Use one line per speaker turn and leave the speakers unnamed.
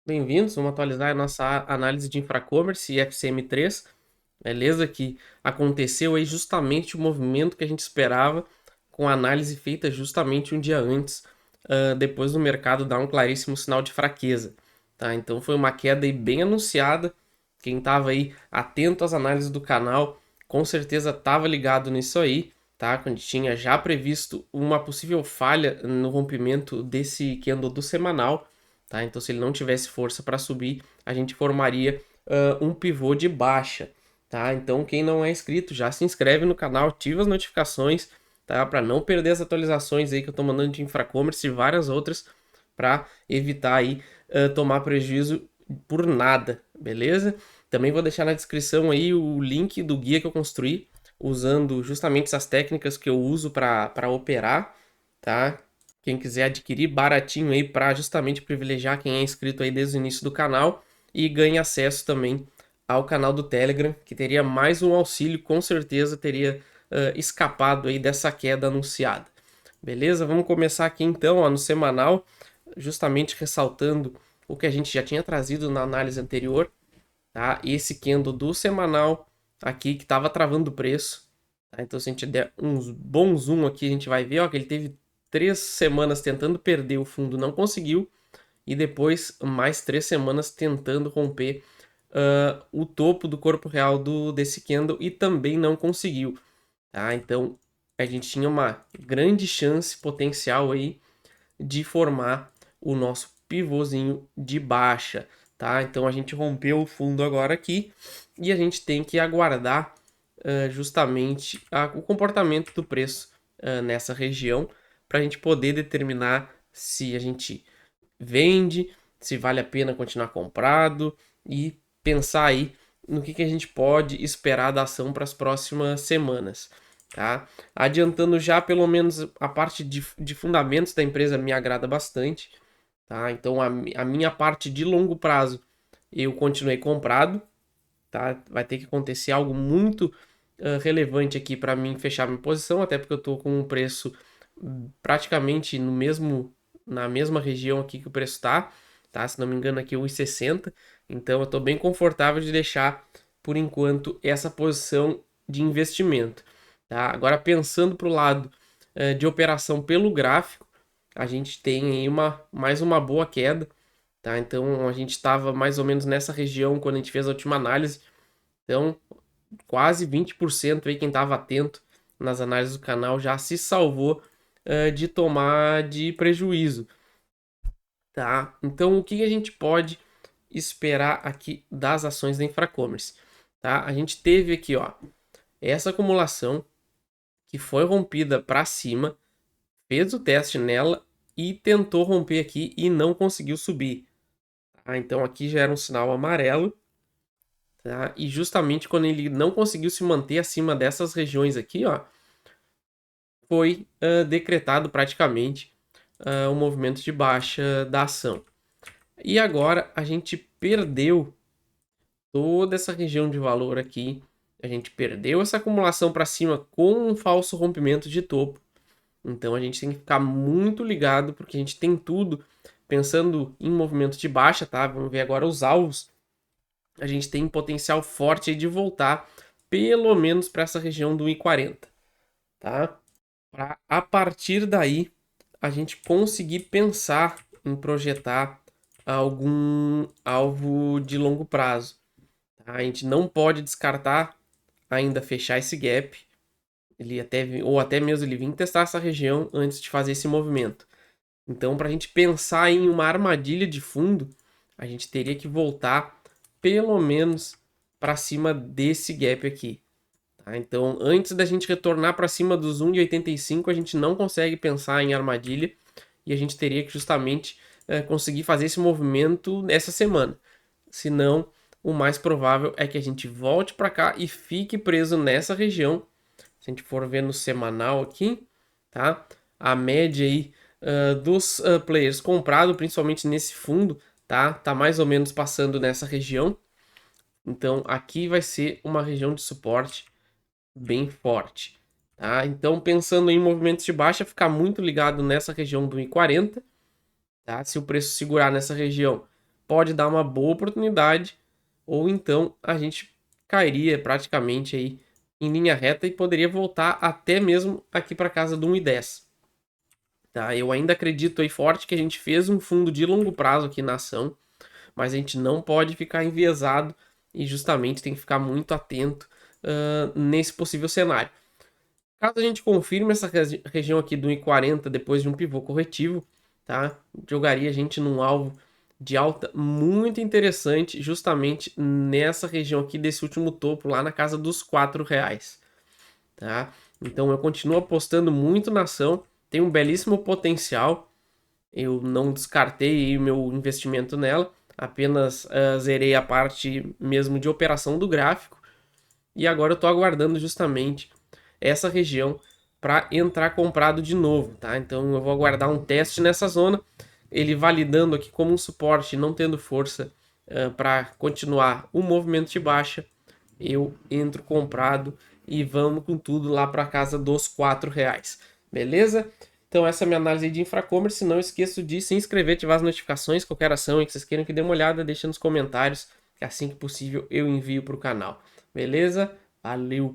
Bem-vindos, vamos atualizar a nossa análise de Infracommerce e FCM3, beleza? Que aconteceu aí justamente o movimento que a gente esperava, com a análise feita justamente um dia antes, depois do mercado dar um claríssimo sinal de fraqueza, tá? Então foi uma queda aí bem anunciada, quem estava aí atento às análises do canal, com certeza estava ligado nisso aí, tá? Quando tinha já previsto uma possível falha no rompimento desse candle do semanal, tá? Então, se ele não tivesse força para subir, a gente formaria um pivô de baixa, tá? Então, quem não é inscrito, já se inscreve no canal, ativa as notificações, tá? Para não perder as atualizações aí que eu tô mandando de Infracommerce e várias outras, para evitar aí tomar prejuízo por nada, beleza? Também vou deixar na descrição aí o link do guia que eu construí, usando justamente essas técnicas que eu uso para operar, tá? Quem quiser adquirir baratinho aí para justamente privilegiar quem é inscrito aí desde o início do canal e ganhe acesso também ao canal do Telegram, que teria mais um auxílio, com certeza teria escapado aí dessa queda anunciada. Beleza? Vamos começar aqui então, ó, no semanal, justamente ressaltando o que a gente já tinha trazido na análise anterior, tá? Esse candle do semanal aqui que estava travando o preço, tá? Então se a gente der uns bom zoom aqui, a gente vai ver, ó, que ele teve 3 semanas tentando perder o fundo, não conseguiu, e depois mais 3 semanas tentando romper o topo do corpo real desse candle e também não conseguiu, tá? Então a gente tinha uma grande chance potencial aí de formar o nosso pivôzinho de baixa, tá? Então a gente rompeu o fundo agora aqui e a gente tem que aguardar justamente o comportamento do preço nessa região para a gente poder determinar se a gente vende, se vale a pena continuar comprado e pensar aí no que a gente pode esperar da ação para as próximas semanas, tá? Adiantando já, pelo menos a parte de fundamentos da empresa me agrada bastante, tá? Então a minha parte de longo prazo eu continuei comprado, tá? Vai ter que acontecer algo muito relevante aqui para mim fechar minha posição, até porque eu estou com um preço praticamente no mesmo na mesma região aqui que o preço está, tá? Se não me engano aqui 1,60. Então eu estou bem confortável de deixar por enquanto essa posição de investimento, tá? Agora pensando para o lado de operação pelo gráfico, a gente tem aí mais uma boa queda, tá? Então a gente estava mais ou menos nessa região quando a gente fez a última análise. Então, quase 20% aí quem estava atento nas análises do canal já se salvou de tomar de prejuízo, tá? Então, o que a gente pode esperar aqui das ações da Infracommerce, tá? A gente teve aqui, ó, essa acumulação que foi rompida para cima, fez o teste nela e tentou romper aqui e não conseguiu subir, tá? Então, aqui já era um sinal amarelo, tá? E justamente quando ele não conseguiu se manter acima dessas regiões aqui, ó, foi decretado praticamente o movimento de baixa da ação. E agora a gente perdeu toda essa região de valor aqui, a gente perdeu essa acumulação para cima com um falso rompimento de topo. Então a gente tem que ficar muito ligado porque a gente tem tudo pensando em movimento de baixa, tá? Vamos ver agora os alvos. A gente tem potencial forte de voltar pelo menos para essa região do 1,40, tá? Para a partir daí a gente conseguir pensar em projetar algum alvo de longo prazo, tá? A gente não pode descartar ainda fechar esse gap, ele ou até mesmo ele vir testar essa região antes de fazer esse movimento. Então, para a gente pensar em uma armadilha de fundo, a gente teria que voltar pelo menos para cima desse gap aqui. Tá? Então, antes da gente retornar para cima dos 1,85, a gente não consegue pensar em armadilha e a gente teria que justamente conseguir fazer esse movimento nessa semana. Senão, o mais provável é que a gente volte para cá e fique preso nessa região. Se a gente for ver no semanal aqui, tá? A média aí dos players comprado, principalmente nesse fundo, tá mais ou menos passando nessa região. Então, aqui vai ser uma região de suporte bem forte, tá? Então, pensando em movimentos de baixa, ficar muito ligado nessa região do 1,40, tá? Se o preço segurar nessa região, pode dar uma boa oportunidade, ou então a gente cairia praticamente aí em linha reta e poderia voltar até mesmo aqui para casa do 1,10. Tá? Eu ainda acredito aí forte que a gente fez um fundo de longo prazo aqui na ação, mas a gente não pode ficar enviesado e justamente tem que ficar muito atento nesse possível cenário. Caso a gente confirme essa região aqui do 1,40 depois de um pivô corretivo, tá? Jogaria a gente num alvo de alta muito interessante, justamente nessa região aqui desse último topo, lá na casa dos R$ 4, tá? Então eu continuo apostando muito na ação, tem um belíssimo potencial, eu não descartei o meu investimento nela, apenas zerei a parte mesmo de operação do gráfico, e agora eu estou aguardando justamente essa região para entrar comprado de novo, tá? Então eu vou aguardar um teste nessa zona, ele validando aqui como um suporte, não tendo força para continuar o movimento de baixa, eu entro comprado e vamos com tudo lá para casa dos R$ 4, beleza? Então essa é a minha análise de Infracommerce. Não esqueça de se inscrever, ativar as notificações, qualquer ação que vocês queiram que dê uma olhada, deixa nos comentários, que assim que possível eu envio para o canal, beleza? Valeu!